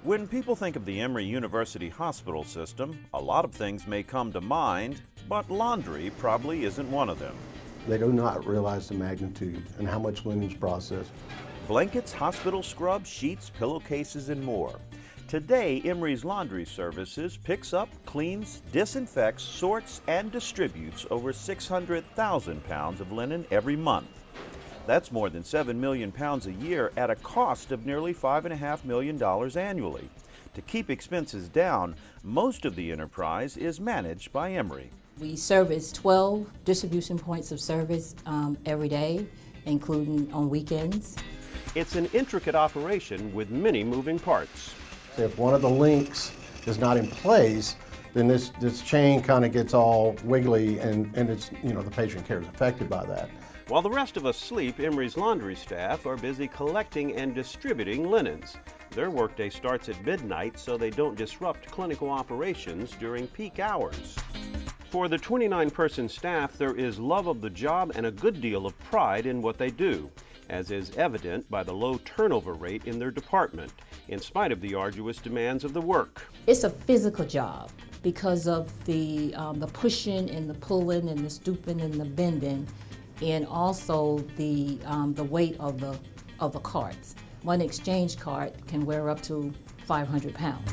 When people think of the Emory University hospital system, a lot of things may come to mind, but laundry probably isn't one of them. They do not realize the magnitude and how much linen's processed. Blankets, hospital scrubs, sheets, pillowcases, and more. Today, Emory's Laundry Services picks up, cleans, disinfects, sorts, and distributes over 600,000 pounds of linen every month. That's more than 7 million pounds a year at a cost of nearly $5.5 million annually. To keep expenses down, most of the enterprise is managed by Emory. We service 12 distribution points of service every day, including on weekends. It's an intricate operation with many moving parts. If one of the links is not in place, then this chain kind of gets all wiggly and it's, the patient care is affected by that. While the rest of us sleep, Emory's laundry staff are busy collecting and distributing linens. Their workday starts at midnight so they don't disrupt clinical operations during peak hours. For the 29-person staff, there is love of the job and a good deal of pride in what they do, as is evident by the low turnover rate in their department, in spite of the arduous demands of the work. It's a physical job because of the pushing and the pulling and the stooping and the bending, and also the weight of the carts. One exchange cart can wear up to 500 pounds.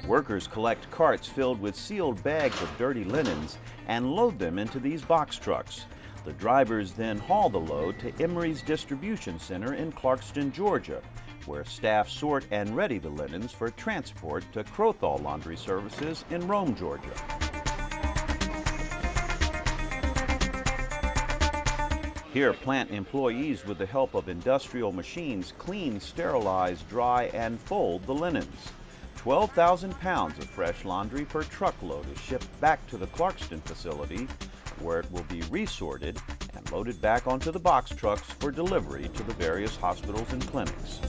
Workers collect carts filled with sealed bags of dirty linens and load them into these box trucks. The drivers then haul the load to Emory's distribution center in Clarkston, Georgia, where staff sort and ready the linens for transport to Crothall Laundry Services in Rome, Georgia. Here, plant employees, with the help of industrial machines, clean, sterilize, dry, and fold the linens. 12,000 pounds of fresh laundry per truckload is shipped back to the Clarkston facility, where it will be resorted and loaded back onto the box trucks for delivery to the various hospitals and clinics.